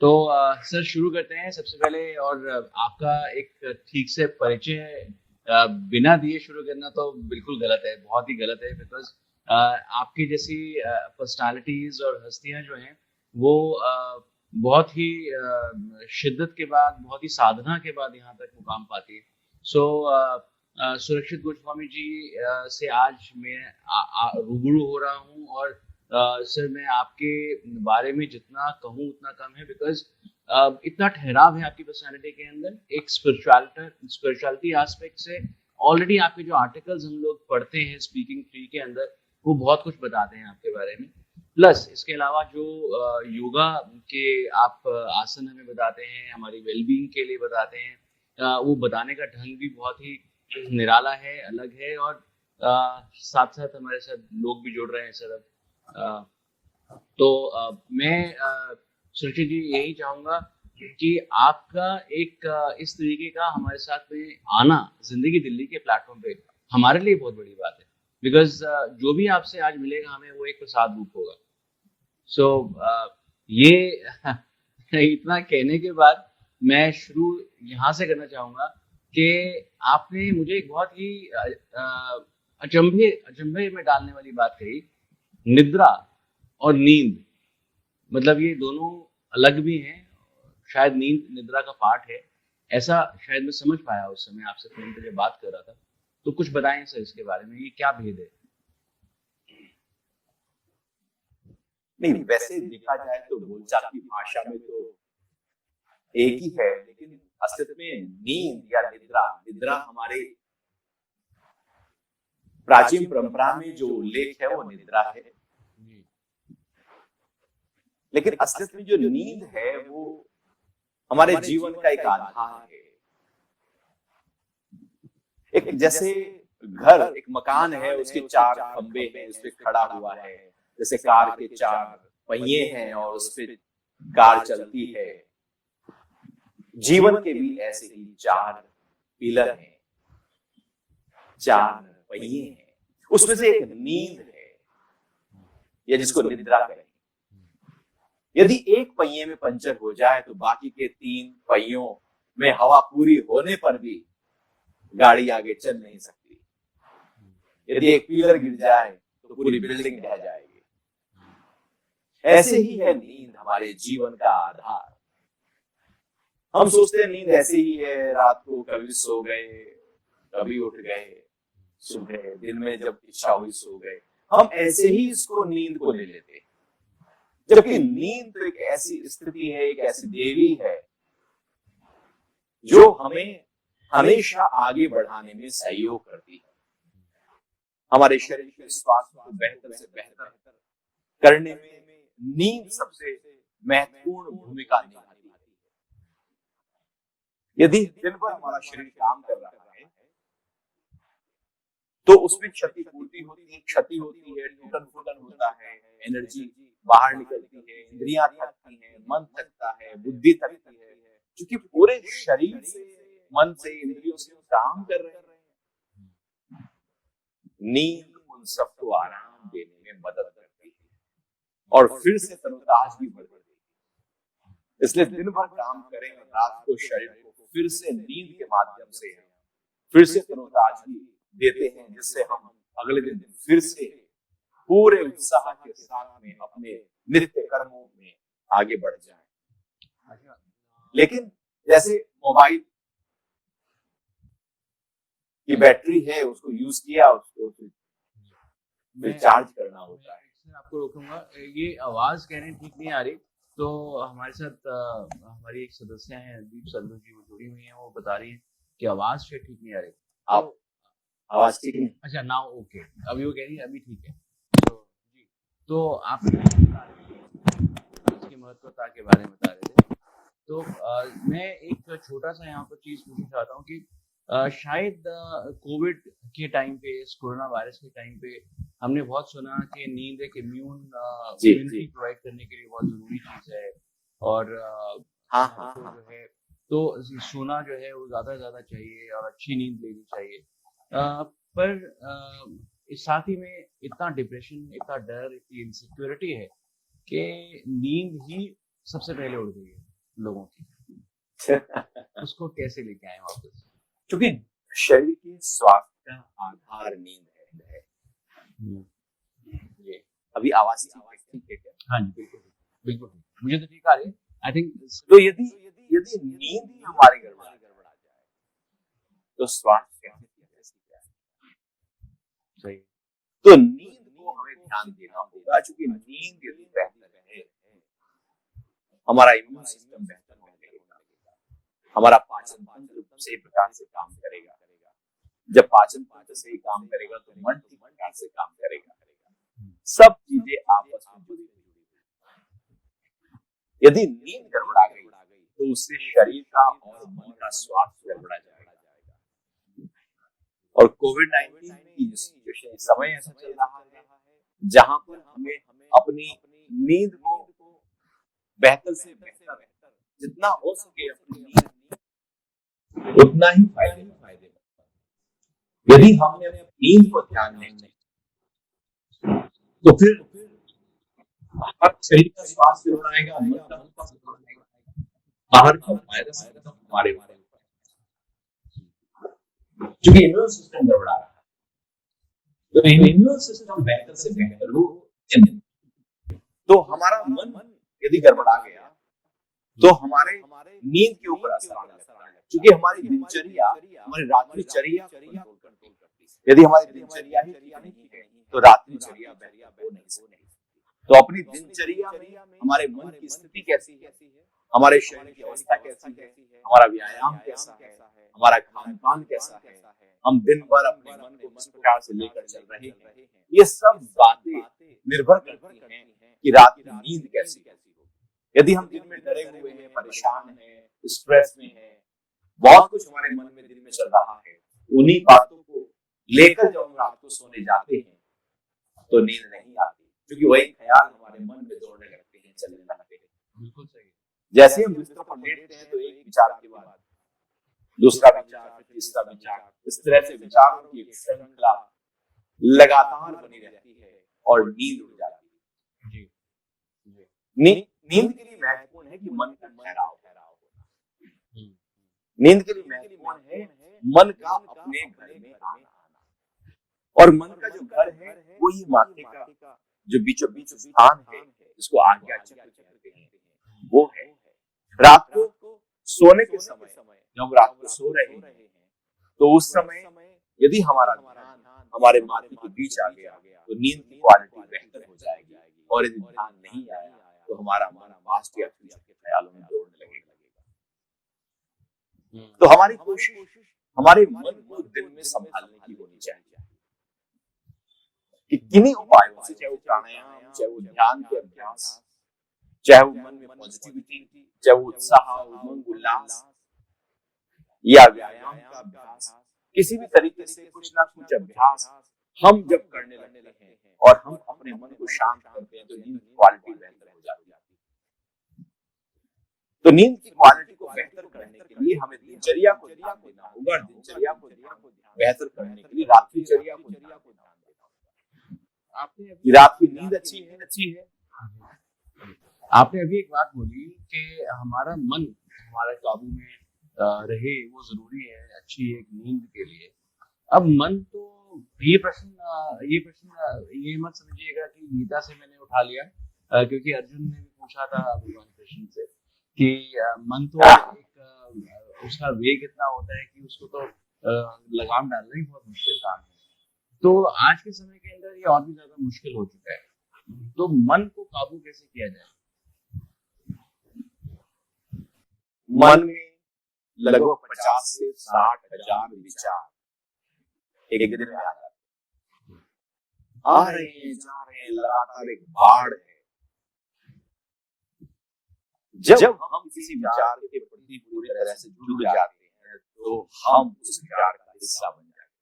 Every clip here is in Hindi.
तो सर शुरू करते हैं सबसे पहले। और आपका एक ठीक से परिचय बिना दिए शुरू करना तो बिल्कुल गलत है, बहुत ही गलत है। बिकॉज आपकी जैसी पर्सनालिटीज और हस्तियां जो हैं वो बहुत ही शिद्दत के बाद, बहुत ही साधना के बाद यहाँ तक मुकाम पाती है। सो सुरक्षित गोस्वामी जी से आज मैं रूबरू हो रहा हूँ। और सर मैं आपके बारे में जितना कहूँ उतना कम है। बिकॉज इतना ठहराव है आपकी पर्सनालिटी के अंदर, एक स्पिरिचुअलिटी एस्पेक्ट से। ऑलरेडी आपके जो आर्टिकल्स हम लोग पढ़ते हैं स्पीकिंग ट्री के अंदर, वो बहुत कुछ बताते हैं आपके बारे में। प्लस इसके अलावा जो योगा के आप आसन हमें बताते हैं, हमारी वेलबींग के लिए बताते हैं, वो बताने का ढंग भी बहुत ही निराला है, अलग है। और साथ साथ हमारे साथ लोग भी जुड़ रहे हैं सर अब। तो मैं सुरक्षित जी यही चाहूंगा कि आपका एक इस तरीके का हमारे साथ में आना जिंदगी दिल्ली के प्लेटफॉर्म पे हमारे लिए बहुत बड़ी बात है। बिकॉज जो भी आपसे आज मिलेगा हमें वो एक प्रसाद रूप होगा। सो ये इतना कहने के बाद मैं शुरू यहाँ से करना चाहूंगा कि आपने मुझे एक बहुत ही अचंभे में डालने वाली बात कही, निद्रा और नींद। मतलब ये दोनों अलग भी हैं। शायद नींद निद्रा का पार्ट है, ऐसा शायद मैं समझ पाया उस समय आपसे फोन पे जब बात कर रहा था। तो कुछ बताएं सर इसके बारे में, ये क्या भेद है? नहीं, वैसे देखा जाए तो बोलचाल की भाषा में तो एक ही है, लेकिन अस्तित्व में नींद या निद्रा निद्रा हमारे प्राचीन परंपरा में जो उल्लेख है वो निद्रा है। लेकिन अस्तित्व में जो नींद है वो हमारे जीवन का एक आधार है। एक जैसे घर, एक मकान है, उसके चार खंबे हैं, उस पर खड़ा हुआ है। जैसे कार के चार पहिए हैं और उस पर कार चलती है, जीवन के भी ऐसे ही चार पिलर हैं, चार पहिए हैं। उसमें से एक नींद है, या जिसको निद्रा कहें। यदि एक पहिए में पंचर हो जाए तो बाकी के तीन पहियों में हवा पूरी होने पर भी गाड़ी आगे चल नहीं सकती। यदि एक पिलर गिर जाए तो पूरी बिल्डिंग ढह जाएगी। ऐसे ही है नींद हमारे जीवन का आधार। हम सोचते हैं नींद ऐसे ही है, रात को कभी सो गए, कभी उठ गए, सुबह दिन में जब इच्छा हुई सो गए। हम ऐसे ही इसको नींद को ले लेते हैं। जबकि नींद तो एक ऐसी स्थिति है, एक ऐसी देवी है जो हमें हमेशा आगे बढ़ाने में सहयोग करती है। हमारे शरीर के स्वास्थ्य को बेहतर से बेहतर करने में नींद सबसे महत्वपूर्ण भूमिका निभाती है। यदि दिन भर हमारा शरीर काम कर रहा है तो उसमें क्षति होती है, टूटन फूटन होता है, एनर्जी बाहर निकलती है, इंद्रियां थकती हैं, मन थकता है, बुद्धि थकती है, क्योंकि पूरे शरीर से, मन से, इंद्रियों से काम कर रहे हैं। नींद उन सबको आराम देने में मदद करती है और फिर से तरोताजगी बढ़ती है। इसलिए दिन भर काम करें और रात को शरीर को फिर से नींद के माध्यम से फिर से तरोताजगी देते हैं, जिससे हम अगले दिन फिर से पूरे उत्साह के साथ में अपने नित्य कर्मों में आगे बढ़ जाएं। लेकिन जैसे मोबाइल की बैटरी है, उसको यूज किया, उसको चार्ज करना होता है। मैं आपको रोकूंगा, ये आवाज कहने ठीक नहीं आ रही। तो हमारे साथ हमारी एक सदस्य हैं दीप सल्लू जी, वो जुड़ी हुई हैं, वो बता रही है कि आवाज से ठीक नहीं आ रही। आप आवाज ठीक नहीं? अच्छा, नाउ ओके, अभी वो कह रही है अभी ठीक है। तो जी, तो आप इसकी महत्वता के बारे में बता रहे थे। तो मैं एक छोटा सा यहाँ पर चीज पूछना चाहता हूँ कि शायद कोविड के टाइम पे, इस कोरोना वायरस के टाइम पे हमने बहुत सुना कि नींद एक इम्यूनिटी प्रोवाइड करने के लिए बहुत जरूरी चीज है। और जो है तो सोना जो है वो ज्यादा से ज्यादा चाहिए और अच्छी नींद लेनी चाहिए। पर इस साथ ही में इतना डिप्रेशन, इतना डर, इतनी इनसिक्योरिटी है कि नींद ही सबसे पहले उड़ गई है। लोगों की, उसको कैसे लेके आए वापस? क्योंकि शरीर के स्वास्थ्य का आधार नींद है। ये अभी आवाज ठीक है क्या? हाँ जी, बिल्कुल बिल्कुल, मुझे तो ठीक आ रही है। आई थिंक तो यदि नींद ही हमारी गड़बड़ा जाए तो स्वास्थ्य कैसे? सही। तो नींद को हमें ध्यान देना होगा, क्योंकि नींद यदि बेहतर है, हमारा इम्यून सिस्टम बेहतर होने लगेगा, हमारा पाचन तंत्र सही प्रकार से काम करेगा। जब पाचन तंत्र सही काम करेगा तो मन ठीक प्रकार से काम करेगा। सब चीजें आपस में जुड़ी हुई। यदि नींद गड़बड़ा गई तो उससे शरीर का और मन का स्वास्थ्य गड़बड़ा जाएगा। और कोविड-19 की सिचुएशन, समय ऐसा चल रहा है जहां पर हमें अपनी नींद को बेहतर से बेहतर, जितना हो सके अपनी नींद उतना ही फायदे। यदि हमने अपनी नींद को ध्यान नहीं दिया तो फिर शरीर का स्वास्थ्य गड़बड़ाएगा, मन का स्वास्थ्य गड़बड़ाएगा, बाहर का वायरस हमारे ऊपर, क्योंकि इम्यून सिस्टम गड़बड़ा रहा है। तो इम्यून सिस्टम बेहतर से बेहतर हो तो हमारा मन यदि गड़बड़ा गया तो हमारे नींद के ऊपर असर आने लगता है, क्योंकि हमारी दिनचर्या, हमारी रात्रिचर्या यदि हमारी दिनचर्या ही नहीं है तो रात्रिचर्या बेहतर हो नहीं सकती। तो अपनी दिनचर्या में हमारे मन की स्थिति कैसी है, हमारे शरीर की अवस्था कैसी है, हमारा व्यायाम कैसा है, हमारा खान पान कैसा है, हम दिन भर अपने मन को किस प्रकार से लेकर चल रहे हैं, ये सब बातें निर्भर करती हैं कि रात की नींद कैसी है। यदि हम दिन में डरे हुए हैं, परेशान हैं, स्ट्रेस में हैं, बहुत कुछ हमारे मन में दिन में चल रहा है, उन्हीं बातों को लेकर जब हम रात को सोने जाते हैं तो नींद नहीं आती, क्योंकि वही ख्याल हमारे मन में दौड़ने लगते हैं, चलने लगते हैं। बिल्कुल सही। जैसे हम बिस्तर पर लेटते हैं तो एक विचार के बाद दूसरा विचार, फिर तीसरा विचार, इस तरह से विचारों की एक श्रृंखला लगातार बनी रहती है और नींद उड़ जाती है। नींद के लिए महत्वपूर्ण है कि मन का ठहराव हो। नींद के लिए महत्वपूर्ण है मन का अपने घर में आना, और मन का जो घर है वो ही माथे का जो बीचों बीच स्थान है, जिसको आज्ञा चक्र कहते हैं, वो है। रात को सोने के समय जब रात को सो रहे हैं तो उस समय यदि हमारा ध्यान हमारे माथे के बीच आ गया तो नींद की क्वालिटी बेहतर हो जाएगी, और यदि ध्यान नहीं आया तो हमारा मन पास्ट या फ्यूचर के ख्यालों में दौड़ने लगेगा। तो हमारी कोशिश हमारे मन को दिन में संभालने की होनी चाहिए कि किन्हीं उपायों से, चाहे वो प्राणायाम, चाहे वो ध्यान के अभ्यास, चाहे वो मन में पॉजिटिविटी, चाहे वो उत्साह, उमंग, उल्लास या व्यायाम का अभ्यास, किसी भी तरीके से कुछ ना कुछ अभ्यास हम जब करने लगते हैं और हम अपने मन को शांत करते हैं तो नींद की क्वालिटी बेहतर हो जाती है। तो नींद की क्वालिटी को बेहतर करने के लिए हमें दिनचर्या को ध्यान देना होगा, और दिनचर्या को बेहतर करने के लिए रात्रिचर्या को ध्यान देना होगा। आपने रात की नींद अच्छी है। आपने अभी एक बात बोली कि हमारा मन हमारे काबू में रहे, वो जरूरी है अच्छी एक नींद के लिए। अब मन तो ये प्रश्न ये मत समझिएगा कि गीता से मैंने उठा लिया, क्योंकि अर्जुन ने भी पूछा था भगवान कृष्ण से कि मन तो एक उसका वेग इतना होता है कि उसको तो लगाम डालना ही बहुत मुश्किल काम है। तो आज के समय के अंदर ये और भी ज्यादा मुश्किल हो चुका है। तो मन को काबू कैसे किया जाए? मन में लगभग 50 से 60 हजार विचार एक दिन में आ जाते हैं, आ रहे हैं, जा रहे हैं, लगातार एक बाढ़ है। जब हम किसी विचार के प्रति पूरी तरह से जुड़ जाते हैं तो हम उस विचार का हिस्सा बन जाते हैं,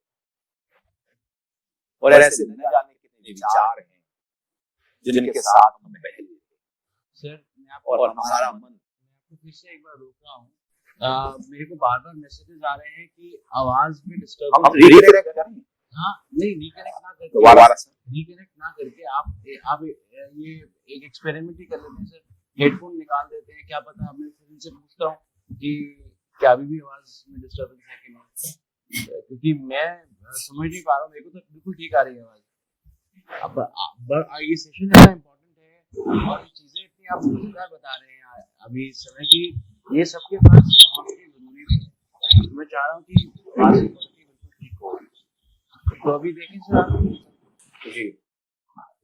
और ऐसे न जाने कितने विचार हैं जिनके साथ हम बह लेते हैं। सर और हमारा मन, फिर से एक बार रोक रहा हूँ, मेरे को बार बार मैसेजेस आ रहे हैं कि आवाज में डिस्टर्ब। हम रिकनेक्ट करें? हाँ, नहीं, रिकनेक्ट ना करके आप ये एक एक्सपेरिमेंट ही कर लेते हैं सर। हेडफोन निकाल देते हैं, क्या पता हमें फिर इनसे पूछता हूँ कि क्या अभी भी आवाज में डिस्टर्बेंस है कि नहीं, क्योंकि मैं समझ नहीं पा रहा हूँ। मेरे को तो बिल्कुल ठीक आ रही है आवाज। अब ये सेशन इतना इम्पोर्टेंट है और ये चीजें इतनी आप मजेदार बता रहे हैं अभी इस समय की, ये सबके पास बहुत ही जरूरी भी है। तो मैं चाह रहा हूँ कि आवाज की क्वालिटी बिल्कुल ठीक हो। तो अभी देखें सर आप। जी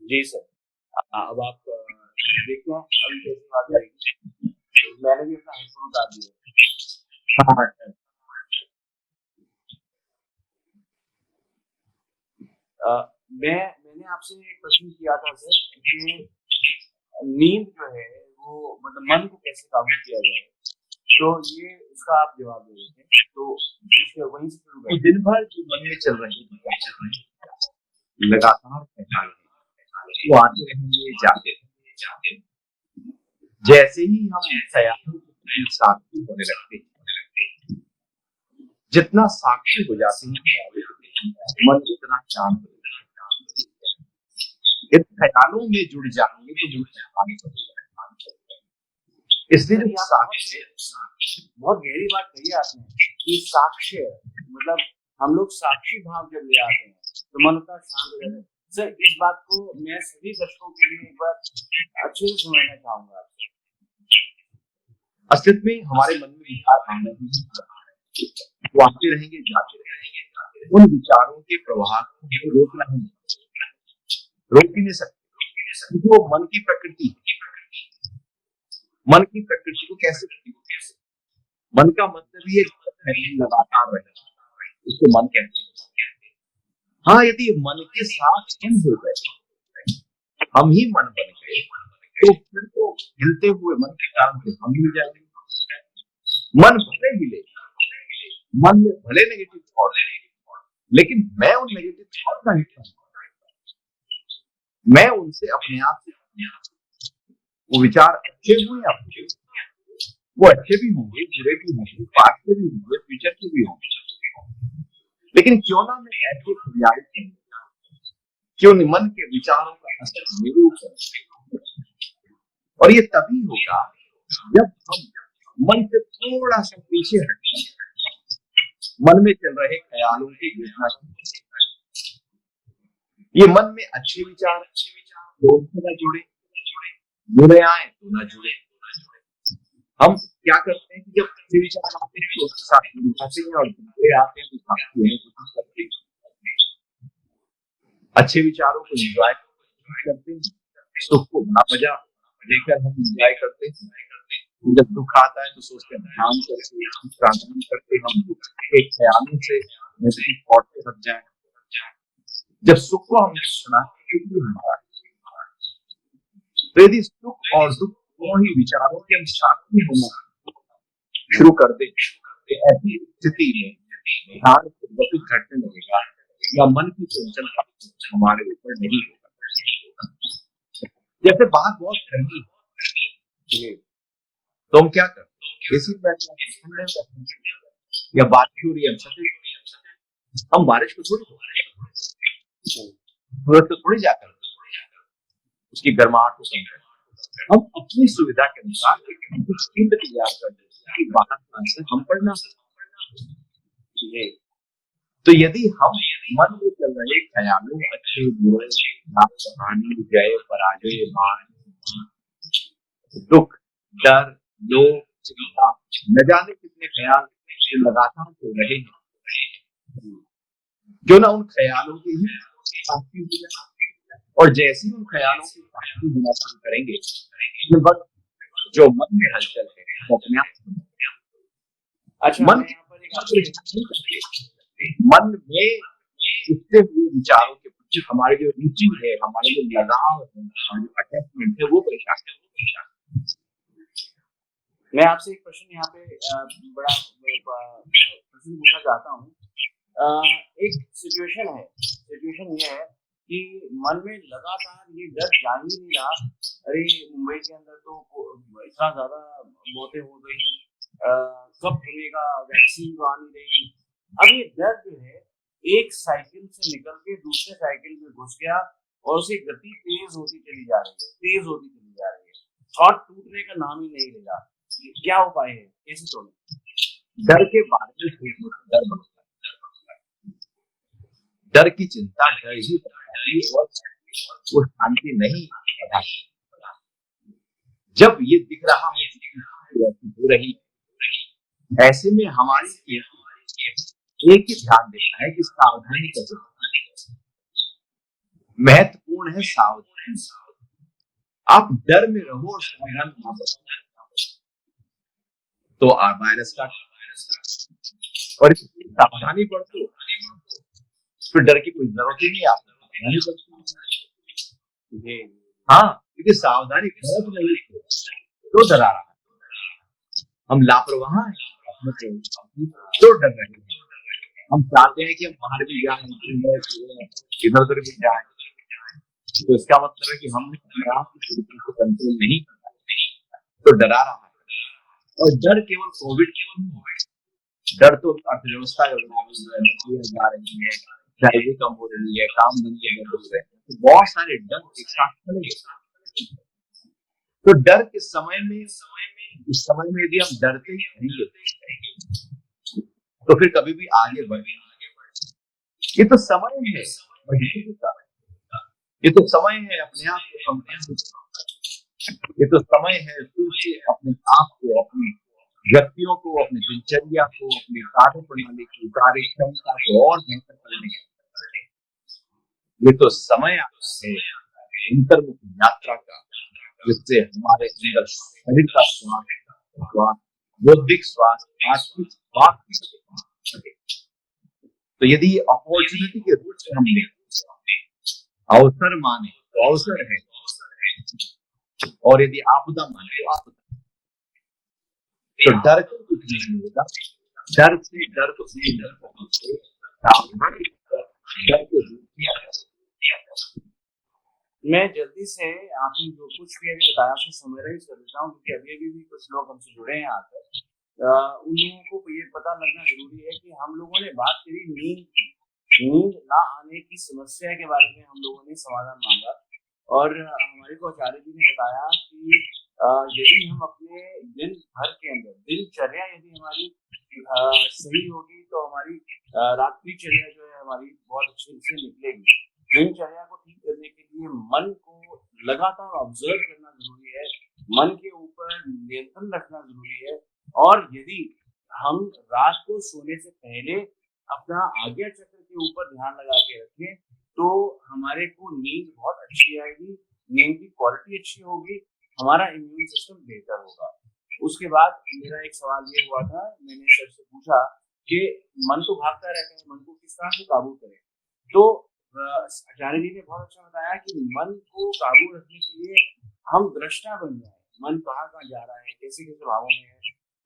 जी सर। अब आप देखते हैं अभी कैसी आवाज आएगी। मैंने भी अपना हेडफोन उतार दिया। हाँ, मैंने आपसे एक प्रश्न किया था सर कि नींद जो है वो मतलब मन को कैसे काबू किया जाए, तो ये उसका आप जवाब दे रहे थे, तो इसके वहीं से शुरू तो करें। दिन भर जो मन में चल रहे हैं लगातार ख्याल वो आते रहेंगे जाते रहेंगे। जैसे ही हम ख्यालों के साक्षी होने लगते हैं, जितना साक्षी हो जाते हैं मन उतना शांत हो जाता है। इन ख्यालों में जुड़ जाएंगे तो जुड़ जाएंगे। इसलिए जो साक्षी बहुत गहरी बात कही है आपने कि साक्ष्य, मतलब हम लोग साक्षी भाव जब ले आते हैं तो मन उतना शांत हो जाता है। सर इस बात को मैं सभी दर्शकों के लिए एक बार अच्छे से समझना चाहूंगा आपसे। अस्तित्व में हमारे मन में विचार आने ही वो आते रहेंगे जाते रहेंगे। उन विचारों के प्रवाह को हमें रोकना ही रोक ही नहीं सकते, क्योंकि वो मन की प्रकृति है। मन की प्रकृति को कैसे, मन का मतलब ये लगातार रहेगा, इसको मन कहते हैं। हाँ, यदि मन के साथ हम हो गए, हम ही मन बन गए, तो फिर तो हिलते हुए मन के कारण से हम हिल जाएंगे। मन भले हिले, मन में भले नेगेटिव थॉट, लेकिन मैं उन नेगेटिव थॉट का हिस्सा हूं। मैं उनसे अपने आप से, वो विचार अच्छे हुए या बुरे, वो अच्छे भी होंगे, बुरे भी होंगे, पास्ट के भी होंगे, फ्यूचर के भी होंगे, लेकिन क्यों ना मैं ऐसे रियलिटी, क्यों नहीं मन के विचारों का असर मेरे ऊपर। और ये तभी होगा जब हम मन से थोड़ा सा पीछे हटते, मन में चल रहे ख्यालों की योजना, ये मन में अच्छे विचार तो ना जुड़े, बुरे आए तो ना जुड़े। हम क्या करते हैं कि जब अच्छे विचार आते हैं तो उसके साथ मिलाते हैं और बुरे आते हैं तो साथ लेने की कोशिश करते हैं। अच्छे विचारों को एंजॉय करते हैं, सुख को बड़ा मजा लेकर हम एंजॉय करते हैं। जब दुख आता है तो सोचते हैं ध्यान करके प्राणायाम करके हम दुख के ख्यालों से नेगेटिव थॉट से हट जाए। जब सुख को हम सुना हमारा, तो यदि सुख और दुख दोनों ही विचारों के हम साक्षी होना शुरू कर दे, तो ऐसी स्थिति में ध्यान गति घटने लगेगा या मन की चंचलता हमारे ऊपर नहीं होगा। जैसे बाहर बहुत गर्मी है, तो हम क्या करते हैं, एसी या बारिश हो रही है, हम बारिश को थोड़ी जाकर उसकी गर्माहट को समझें। हम अपनी सुविधा के अनुसार एक पिंड तैयार कर देते हैं, बाहर हम पढ़ना। तो यदि हम मन में चल रहे ख्यालों, अच्छे बुरे, कहानी, जय पराजय, मान, दुख, डर, लोभ, चिंता, न जाने कितने ख्याल लगातार चल रहे हैं, जो ना उन ख्यालों की ही साक्षी हो जाए। और जैसे ही उन ख्यालों की साक्षी होना शुरू करेंगे, जो मन में हलचल है वो अपने आप। अच्छा, मन मन में उठते हुए विचारों के प्रति हमारे जो रुचि है, हमारे जो लगाव है, हमारे जो अटैचमेंट है, वो परेशान है। मैं आपसे एक प्रश्न यहाँ पे बड़ा प्रश्न पूछना चाहता हूँ। एक सिचुएशन ये है कि मन में लगातार ये डर जा ही नहीं रहा, अरे मुंबई के अंदर तो इतना ज्यादा मौतें हो गई, कब खुलेगा, वैक्सीन तो आ नहीं रही। अब ये डर जो है एक साइकिल से निकल के दूसरे साइकिल में घुस गया और उसकी गति तेज होती चली जा रही है, थॉट टूटने का नाम ही नहीं ले रहा। क्या उपाय है, कैसे तोड़ें? डर के बारे में सोचने से डर बढ़ता है। डर की चिंता डर ही बढ़ाती है और वो शांति नहीं बढ़ाती। जब ये दिख रहा है कि ऐसी हो रही, ऐसे में हमारी एक ही ध्यान देना है कि सावधानी कैसे बरतें। महत्वपूर्ण है सावधानी। आप डर में रहो और सावधान ना बनो तो वायरस का और सावधानी बरतो फिर डर की कोई जरूरत ही नहीं। आप सावधानी बरतो। हाँ, क्योंकि सावधानी बहुत नहीं तो डरा रहा है। हम लापरवाह हैं तो डर रहे हैं। हम चाहते हैं कि हम बाहर भी जाएं, इधर उधर भी जाएं, तो इसका मतलब है कि हमने अपने आप को कंट्रोल नहीं किया तो डरा रहा है। और डर केवल कोविड डर तो अर्थव्यवस्था जा रही है, सैलरी कम हो रही है, काम धंधे बंद हो रहे हैं, तो बहुत सारे डर एक साथ खड़े। तो डर के समय में इस समय में यदि हम डरते ही रहेंगे तो फिर कभी भी आगे बढ़े। ये तो समय है, ये तो समय है अपने आप को समझने, ये तो समय है से अपने आप को, अपनी व्यक्तियों को, अपनी दिनचर्या को, अपनी कार्य प्रणाली की कार्य क्षमता को और बेहतर करने का। ये तो समय है अंतर्मुख यात्रा का, जिससे हमारे अंदर शरीर का स्वास्थ्य, बौद्धिक स्वास्थ्य, आत्मिक स्वास्थ्य। तो यदि अपॉर्चुनिटी के रूप से हमने अवसर माने तो अवसर है, और यदि आपदा माने तो आपदा। तो डर को कुछ नहीं होगा, डर को मैं जल्दी से आपने जो कुछ भी अभी बताया उसे समराइज कर देता हूँ, क्योंकि अभी भी कुछ लोग हमसे जुड़े हैं आकर। उन लोगों को ये पता लगना जरूरी है कि हम लोगों ने बात करी नींद ना आने की समस्या के बारे में, हम लोगों ने समाधान मांगा, और हमारे को आचार्य जी ने बताया कि यदि हम अपने दिन भर के अंदर दिनचर्या यदि हमारी सही होगी तो हमारी रात्रिचर्या जो है हमारी बहुत अच्छे से निकलेगी। दिनचर्या को ठीक करने के लिए मन को लगातार ऑब्जर्व करना जरूरी है, मन के ऊपर नियंत्रण रखना जरूरी है, और यदि हम रात को सोने से पहले अपना आज्ञा चक्र के ऊपर ध्यान लगा के रखें तो हमारे को नींद बहुत अच्छी आएगी, नींद की क्वालिटी अच्छी होगी, हमारा इम्यून सिस्टम बेहतर होगा। उसके बाद मेरा एक सवाल ये हुआ था, मैंने सर से पूछा कि मन तो भागता रहता है, मन को किस तरह से काबू करें। तो आचार्य जी ने बहुत अच्छा बताया कि मन को काबू रखने के लिए हम दृष्टा बन जाए, मन कहाँ कहाँ जा रहा है, कैसे कैसे भावों में है,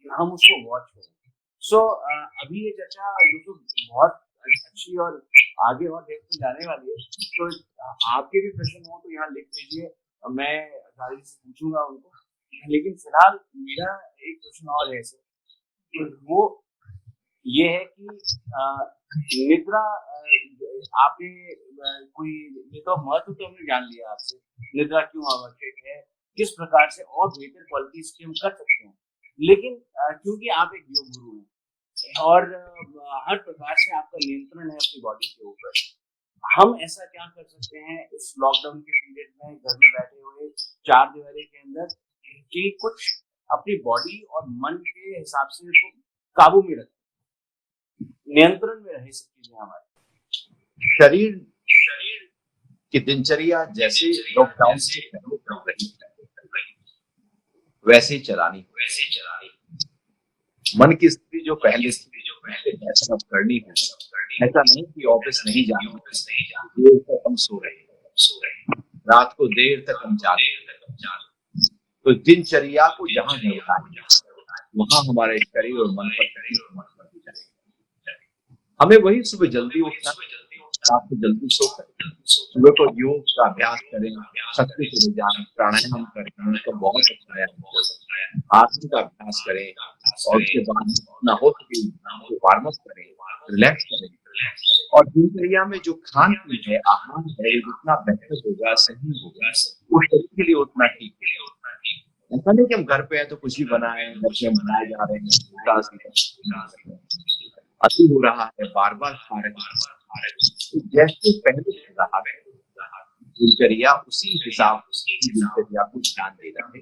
हम उसको वॉच करें। सो अभी ये चर्चा दोस्तों बहुत अच्छी और आगे और डेप्थ में जाने वाली है, तो आपके भी प्रश्न हो तो यहाँ लिख लीजिए, मैं आचार्य जी से पूछूंगा उनको। लेकिन फिलहाल मेरा एक प्रश्न और है सर, वो ये है कि निद्रा, आपने कोई, ये तो महत्व तो हमने जान लिया आपसे, निद्रा क्यों आवश्यक है, किस प्रकार से और बेहतर क्वालिटी इसकी हम कर सकते हैं, लेकिन क्योंकि आप एक योग गुरु हैं और हर प्रकार से आपका नियंत्रण है अपनी बॉडी के ऊपर, हम ऐसा क्या कर सकते हैं इस लॉकडाउन के पीरियड में घर में बैठे हुए चार दीवारी के अंदर कि कुछ अपनी बॉडी और मन के हिसाब से इसको काबू में रखें, नियंत्रण में रहे सब चीजें हमारे शरीर की दिनचर्या जैसे लॉकडाउन से पहले चल रही वैसे चलानी, मन की स्थिति जो पहले ऐसा करनी है। ऐसा नहीं कि ऑफिस नहीं जाना, देर तक हम सो रहे हैं, रात को देर तक हम जाग रहे हैं। तो दिनचर्या को जहां होता है वहां हमारे शरीर और मन पर हमें वही सुबह जल्दी उठना, रात को जल्दी सोकर सुबह को योग का अभ्यास करें, शक्ति को जान प्राणायाम करें, तो बहुत अच्छा है। आसन का अभ्यास करें और उसके बाद ना हो सके वार्म अप करें, रिलैक्स करें, और दिनचर्या में जो खान पीन है, आहार है, जितना बेहतर होगा, सही होगा, वो शरीर के लिए उतना ठीक है। ऐसा नहीं कि हम घर पे हैं तो कुछ भी बनाए, घर पे हम बनाए जा रहे हैं, उल्टा सीधा अति हो रहा है, बार बार खा रहे हैं। तो जैसे पहले चल रहा है दिनचर्या, उसी हिसाब की दिनचर्या को ध्यान देना है।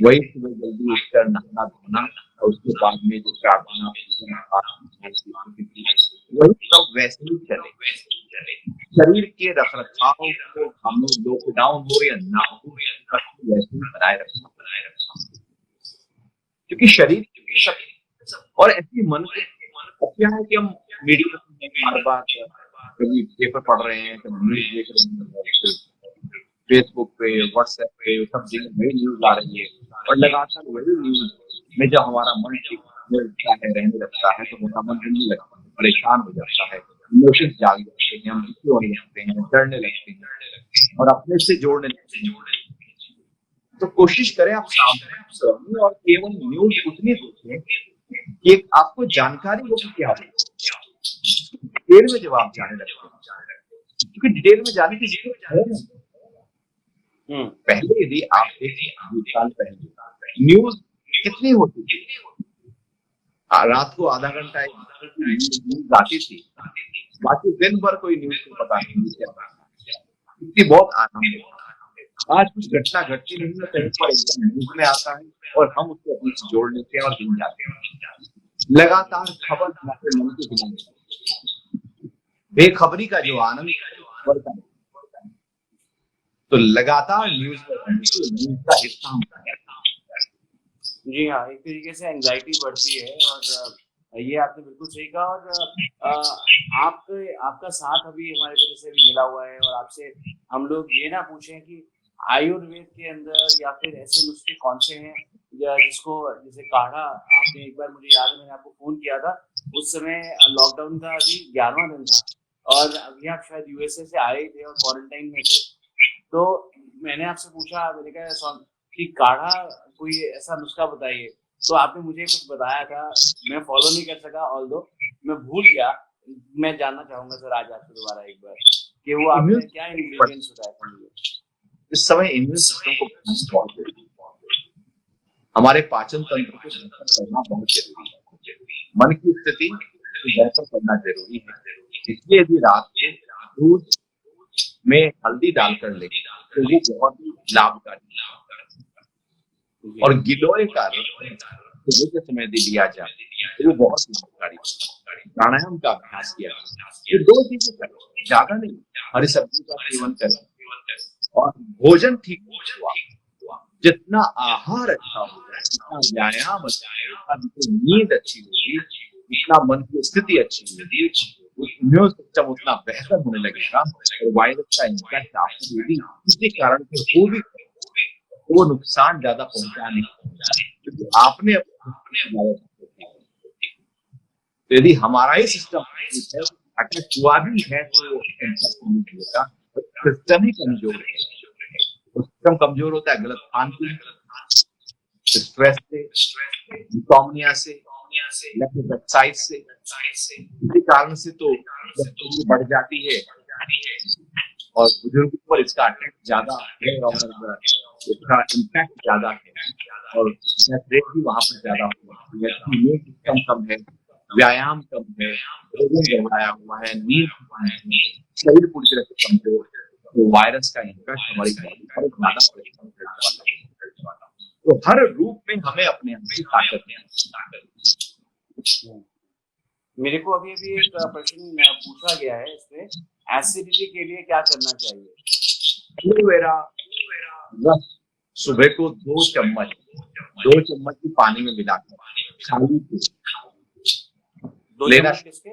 वही सुबह जल्दी उठकर नहाना धोना और उसके बाद में जो प्रार्थना वही सब वैसे ही चले। शरीर के रखरखाव को हम लॉकडाउन हो या ना हो वैसे ही बनाए रखना, क्योंकि शरीर सब और ऐसी मन को क्या है कि हम मीडिया में बार बार कभी पेपर पढ़ रहे हैं, कभी न्यूज देख रहे हैं, फेसबुक पे व्हाट्सएप पे सब जगह वही न्यूज आ रही है और लगातार वही न्यूज में जब हमारा मन मिलता है, रहने लगता है तो हमारा मन हिलने लगता है, परेशान हो जाता है, इमोशंस जाग जाते हैं, हम दुखी होने लगते हैं, डरने लगते हैं और अपने से जोड़ने लगते हैं। तो कोशिश करें आप सावधान और केवल न्यूज उतनी देखें कि एक आपको जानकारी हो कि क्या है, डिटेल में जब आप जाने लगते हैं, क्योंकि डिटेल में जाने की जरूरत है नहीं। पहले यदि आप देखिए 2 साल पहले न्यूज कितनी होती थी, रात को आधा घंटा न्यूज आती थी, बाकी दिन भर कोई न्यूज को पता नहीं इतनी बहुत आराम है। आज कुछ घटना घटती नहीं है, कहीं पर एकदम न्यूज में आता है और हम उसको अपने से जोड़ लेते हैं और जुड़ जाते हैं। लगातार खबर हमारे मन को हिला देती है, बेखबरी का जो आनंद बढ़ता है, तो लगातार न्यूज का हिस्सा होता है। जी हाँ, एक तरीके से एंग्जाइटी बढ़ती है और ये आपने बिल्कुल सही कहा। और आपका साथ अभी हमारे वजह से भी मिला हुआ है और आपसे हम लोग ये ना पूछें कि आयुर्वेद के अंदर या फिर ऐसे नुस्खे कौन से हैं या जिसको जैसे काढ़ा, आपने एक बार मुझे याद है मैंने आपको फोन किया था, उस समय लॉकडाउन का अभी 11वां दिन था और अभी आप शायद यूएसए से आए थे और क्वारंटाइन में थे, तो मैंने आपसे पूछा, मैंने कहा कि काढ़ा कोई ऐसा नुस्खा बताइए, तो आपने मुझे कुछ बताया था, मैं फॉलो नहीं कर सका, ऑल्दो मैं भूल गया। मैं जानना चाहूंगा सर आज आपसे दोबारा एक बार कि वो आपने क्या इंग्रेडिएंट्स बताया था मुझे। इस समय इम्यून सिस्टम को बहुत जरूरी है, हमारे पाचन तंत्र को बेहतर करना बहुत जरूरी है, मन की स्थिति बेहतर करना जरूरी है। इसलिए यदि रात को दूध में हल्दी डालकर ले तो वो बहुत ही लाभकारी और गिलोय का सुबह के समय दे दिया जाए तो वो बहुत लाभकारी। प्राणायाम का अभ्यास किया, ये 2 चीजें करें, ज्यादा नहीं, हरी सब्जी का सेवन करें और भोजन ठीक हुआ, जितना आहार अच्छा होगा, जितना व्यायाम अच्छा होगा, जितनी नींद अच्छी होगी, जितना मन की स्थिति अच्छी होगी, इम्यून सिस्टम उतना बेहतर होने लगेगा और वायरस का इम्पैक्ट आपको यदि किसी कारण से हो भी वो नुकसान ज्यादा पहुंचा नहीं, क्योंकि आपने तो यदि हमारा ही सिस्टम अटैक हुआ भी है तो सिस्टम ही कमजोर है। सिस्टम कमजोर होता है गलत खान पीन, स्ट्रेस से, इंसोम्निया से, एक्सरसाइज से, इसी कारण से तो बढ़ जाती है और बुजुर्गों पर इसका अटैक ज्यादा है और इसका इम्पैक्ट ज्यादा है और रेट भी वहां पर ज्यादा होती है। इम्यून सिस्टम कम है, व्यायाम कम है, भोजन गड़बड़ाया हुआ है, नींद कम है, शरीर पूरी तरह से कमजोर है, तो वायरस का इम्पैक्ट हमारी बॉडी पर ज्यादा परेशान करने वाला है। तो हर रूप में हमें अपने अंदर की ताकत है। मेरे को अभी एक प्रश्न पूछा गया है, इसमें एसिडिटी के लिए क्या करना चाहिए? एलोवेरा रस सुबह को 2 चम्मच की पानी में मिलाकर खाली लेना। किसके?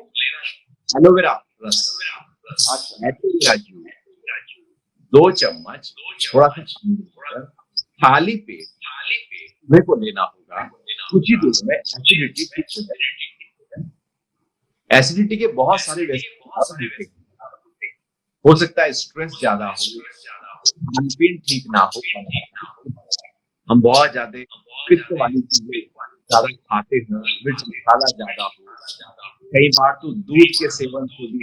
एलोवेरा रस, एलोवेरा जूस 2 चम्मच थोड़ा सा खाली पेट सुबह को लेना होगा। कुछ ही देर में एसिडिटी ठीक हो जाएगी। एसिडिटी के बहुत सारे वैसे हो सकता है स्ट्रेस ज्यादा हो, खान पीन ठीक ना हो, हम बहुत ज्यादा पित्त वाली चीजें ज्यादा खाते हो, मिर्च मसाला ज्यादा हो, कई बार तो दूध के सेवन से भी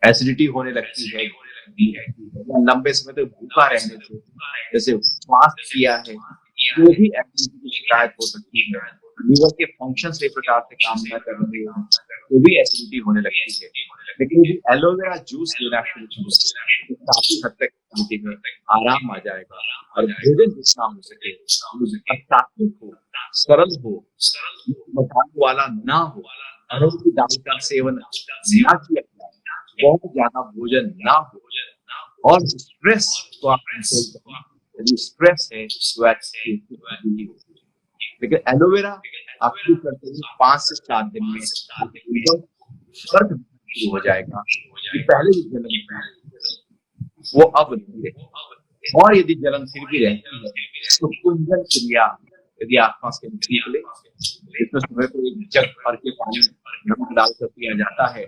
एसिडिटी होने लगती है। लंबे समय तक भूखा रहने से, जैसे फास्ट किया है जो भी एक्टिविटी की शिकायत हो सकती है, लीवर के फंक्शन सही प्रकार से काम न कर रहे हो, तो भी एसिडिटी होने लगती है। लेकिन यदि एलोवेरा जूस लेना शुरू करो तो काफी हद तक एसिडिटी में आराम आ जाएगा और भोजन जितना हो सके सात्विक हो, सरल हो, मसालों वाला ना हो, अरहर की दाल का सेवन ना किया जाए, बहुत ज्यादा भोजन ना हो, और स्ट्रेस को आप कंट्रोल करें। यदि स्ट्रेस है तो एसिडिटी, लेकिन एलोवेरा आप शुरू करते हैं 5 से 7 दिन में एकदम फर्क शुरू हो जाएगा कि पहले जो जलन थी वो अब नहीं है। और यदि जलन फिर भी रहती है तो कुंजन क्रिया यदि आसपास के निकले, इसमें सुबह को एक जग भर के पानी नमक डालकर पिया जाता है,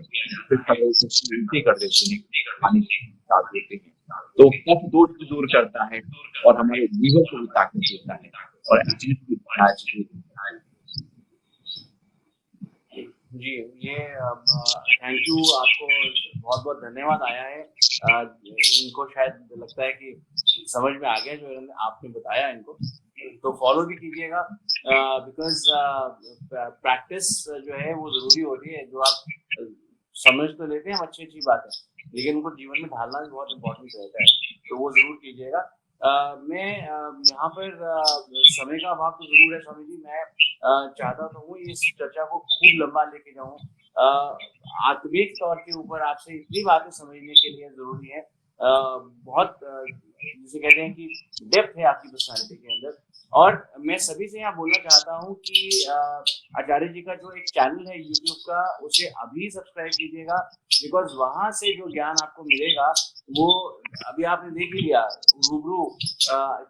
फिर पहले उसे उल्टी कर देते हैं, पानी डाल देते हैं, तो कफ दोष को दूर करता है और हमारे लीवर को भी ताकत देता है और एसिडिटी की जी, ये थैंक यू, आपको बहुत बहुत धन्यवाद आया है। इनको शायद लगता है कि समझ में आ गया जो आपने बताया इनको, तो फॉलो भी कीजिएगा, बिकॉज प्रैक्टिस जो है वो जरूरी होती है। जो आप समझ तो लेते हैं हम अच्छी बात है, लेकिन उनको जीवन में ढालना भी बहुत इम्पोर्टेंट रहता है, तो वो जरूर कीजिएगा। मैं यहाँ पर समय का अभाव तो जरूर है स्वामी जी, मैं चाहता तो हूँ इस चर्चा को खूब लंबा लेके जाऊँ। आत्मिक तौर के ऊपर आपसे इतनी बातें समझने के लिए जरूरी है, बहुत जिसे कहते हैं कि डेप्थ है आपकी पर्सनालिटी के अंदर। और मैं सभी से यहाँ बोलना चाहता हूँ कि आचार्य जी का जो एक चैनल है यूट्यूब का, उसे अभी सब्सक्राइब कीजिएगा, बिकॉज वहां से जो ज्ञान आपको मिलेगा वो अभी आपने देख ही लिया रूबरू,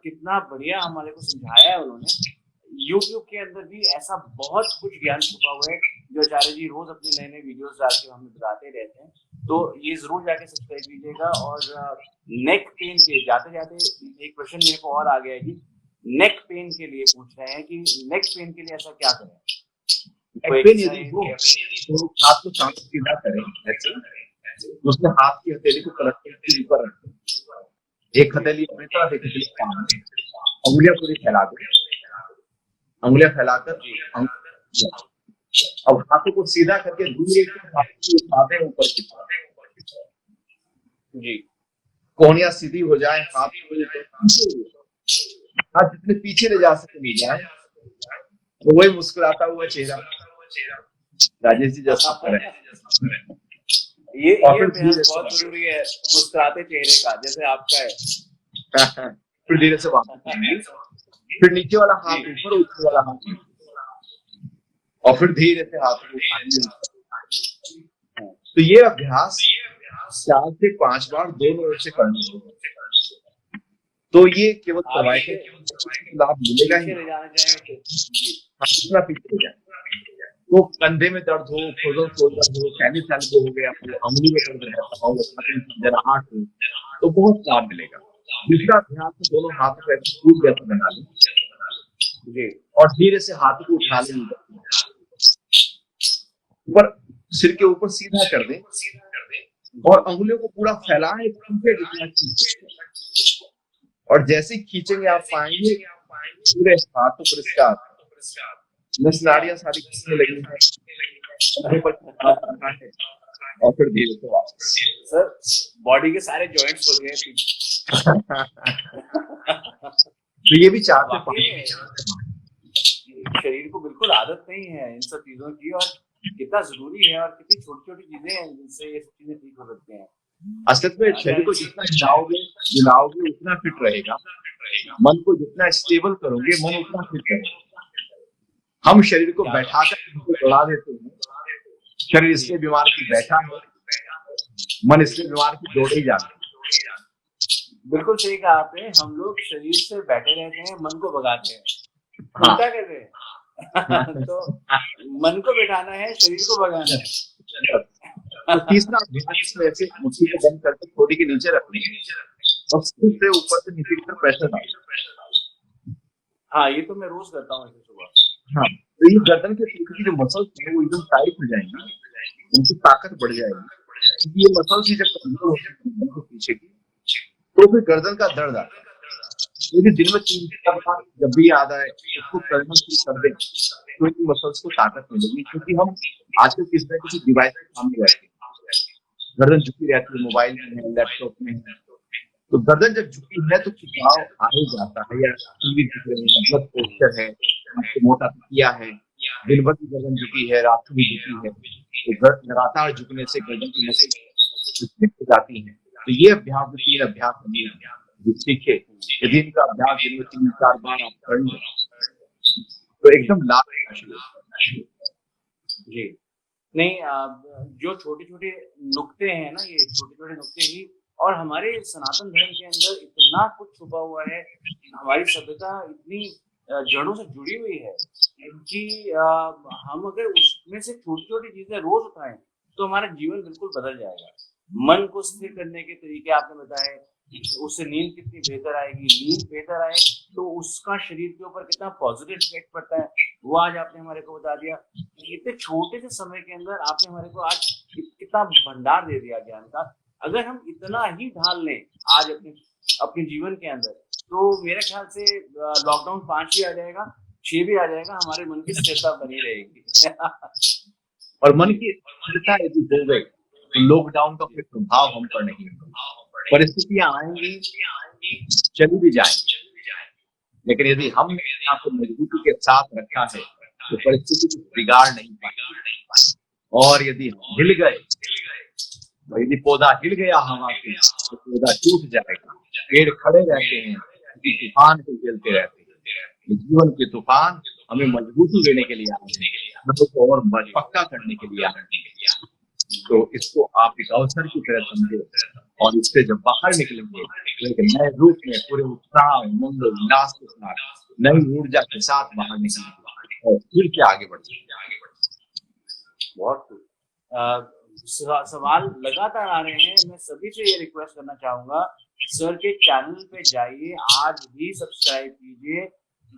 कितना बढ़िया हमारे को समझाया है उन्होंने। यूट्यूब के अंदर भी ऐसा बहुत कुछ ज्ञान छुपा हुआ है जो आचार्य जी रोज अपने नए नए वीडियोस डाल के हमें बताते रहते हैं, तो ये जरूर जाके सब्सक्राइब कीजिएगा। और नेक पेन के जाते जाते एक क्वेश्चन मेरे को और आ गया है कि नेक पेन के लिए पूछ रहे हैं कि नेक पेन के लिए ऐसा क्या करें? हाथ को शांत सीधा करें, उसने हाथ की हथेली को पलट के ऊपर रखें, एक हथेली अपनी तरफ एक हथेली सामने, उंगलियां पूरी फैला दें, उंगलियां फैलाकर अब हाथों को सीधा करके धीरे से उठाते हैं ऊपर की तरफ जी, कोहनियां सीधी हो जाए, हाथ जितने पीछे ले जा सके ले जाए, तो वही मुस्कुराता हुआ चेहरा राजेश जी जैसा करें। ये बहुत जरूरी है, मुस्कुराते चेहरे का जैसे आपका है। फिर धीरे से वापस, फिर नीचे वाला हाथ ऊपर, ऊपर वाला हाथ, और फिर धीरे से हाथ को उठाएंगे। तो ये अभ्यास 4 से 5 बार दोनों ओर से करना होगा, तो ये केवल दवाई के लाभ मिलेगा ही। कितना पीछे जाए तो कंधे में दर्द हो, खोजन दर्द हो, कैनिस एल्बो हो गया, अंगुली में दर्द रहता हो, जराहट हो, तो बहुत लाभ मिलेगा। दूसरा अभ्यास में दोनों हाथों को ऐसे फूल जैसा बना लें और धीरे से हाथों को उठा लें, ऊपर सिर के ऊपर सीधा कर दें और अंगुलियों को पूरा फैलाएं, और जैसे ही खींचेंगे आप पाएंगे पूरे हाथों पर इसका नाड़ियां सारी खींचने लगी है, और फिर धीरे से वापस। सर बॉडी के सारे जॉइंट्स खुल गए। तो ये भी 4 से 5 शरीर को बिल्कुल आदत नहीं है इन सब चीजों की, और कितना जरूरी है और कितनी छोटी छोटी चीजें हैं जिनसे ये सब चीजें ठीक हो सकती हैं। असल में शरीर को जितना हिलाओगे उतना फिट रहेगा, मन को जितना स्टेबल करोगे मन उतना फिट रहेगा। हम शरीर को बैठाकर दौड़ा देते हैं, शरीर इसलिए बीमार की बैठा है, मन इसलिए बीमार की दौड़ ही जाता है। बिल्कुल सही कहा आपने, हम लोग शरीर से बैठे रहते हैं, मन को भगाते हैं, उल्टा कर रहे हैं। तो मन को बैठाना है, शरीर को भगाना है। तो तीसरा ऐसे मुट्ठी को बंद करके थोड़ी के नीचे रखनी और सिर से ऊपर से नीचे की तरफ प्रेशर डालना। हाँ, ये तो मैं रोज करता हूँ ऐसे सुबह। हाँ, तो ये गर्दन के पीछे की जो मसल्स है वो एकदम टाइट हो जाएंगी, उनकी ताकत बढ़ जाएगी, क्योंकि ये मसल्स ही जब कमजोर होती है पीछे की, तो फिर गर्दन का दर्द आता है। लेकिन दिन में 3 बार जब भी याद आए उसको करना शुरू कर दें तो इन मसल्स को ताकत मिलेगी, क्योंकि हम आजकल किसी न किसी डिवाइस के सामने रहते हैं, गर्दन झुकी रहती है, मोबाइल में है, लैपटॉप में है, तो गर्दन जब झुकी है तो खिंचाव आ ही जाता है, या टीवी दिख रही है, ब्लड प्रेशर है, आपको मोटा तकिया है, दिन भर की गर्दन झुकी है, रात को भी झुकी है, तो लगातार झुकने से गर्दन की नसें हो जाती हैं। तो ये अभ्यास, 3 अभ्यास हमने सीखे, यदि इनका अभ्यास दिन में 3-4 बार आप कर लें तो एकदम लाभ है। जी नहीं, जो छोटे छोटे नुक्ते हैं ना, ये छोटे छोटे नुक्ते ही, और हमारे सनातन धर्म के अंदर इतना कुछ छुपा हुआ है, हमारी सभ्यता इतनी जड़ों से जुड़ी हुई है कि हम अगर उसमें से छोटी छोटी चीजें रोज उठाएं तो हमारा जीवन बिल्कुल बदल जाएगा। मन को स्थिर करने के तरीके आपने बताए, उससे नींद कितनी बेहतर आएगी, नींद बेहतर आए तो उसका शरीर के ऊपर कितना पॉजिटिव इफेक्ट पड़ता है, वो आज आपने हमारे को बता दिया। इतने छोटे से समय के अंदर आपने हमारे को आज कितना भंडार दे दिया ज्ञान का। अगर हम इतना ही ढाल लें आज अपने जीवन के अंदर, तो मेरे ख्याल से लॉकडाउन 5 भी आ जाएगा, 6 भी आ जाएगा, हमारे मन की स्थिरता बनी रहेगी। और मन की स्थिरता यदि हो गई तो लॉकडाउन का कोई प्रभाव हम पर नहीं होगा। परिस्थितियां आएंगी, चली भी जाएंगी, लेकिन यदि हमने आपको मजबूती के साथ रखा है तो परिस्थिति को बिगाड़ नहीं पाएगी। और यदि हिल गए, यदि पौधा हिल गया हवा से तो पौधा टूट जाएगा। पेड़ खड़े रहते हैं, तूफान को झेलते रहते हैं। जीवन के तूफान हमें मजबूती देने के लिए आए हैं, हमको और पक्का करने के लिए आए हैं। तो इसको आप एक अवसर की तरह समझे और इससे जब बाहर निकलेंगे तो एक नए रूप में पूरे उत्साह, उमंग, उल्लास के साथ, नई ऊर्जा के साथ बाहर निकलेंगे और फिर के आगे बढ़ेंगे। बहुत सवाल लगातार आ रहे हैं। मैं सभी से ये रिक्वेस्ट करना चाहूंगा, सर के चैनल पे जाइए, आज ही सब्सक्राइब कीजिए।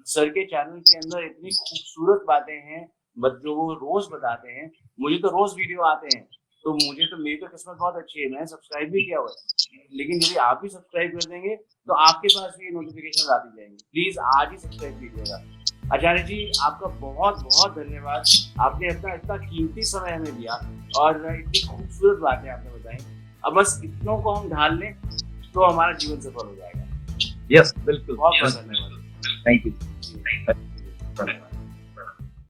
सर के चैनल के अंदर इतनी खूबसूरत बातें हैं जो वो रोज बताते हैं। मुझे तो रोज वीडियो आते हैं, तो मेरी तो किस्मत बहुत अच्छी है, मैंने सब्सक्राइब भी किया हुआ है। लेकिन यदि आप भी सब्सक्राइब कर देंगे तो आपके पास भी नोटिफिकेशन आती जाएंगी। प्लीज आज ही सब्सक्राइब कीजिएगा। आचार्य जी, आपका बहुत बहुत धन्यवाद। आपने अपना इतना कीमती समय हमें दिया और इतनी खूबसूरत बातें आपने बताई। अब बस इतनों को हम ढाल लें तो हमारा जीवन सफल हो जाएगा। यस, बिल्कुल। बहुत बहुत धन्यवाद। Thank you.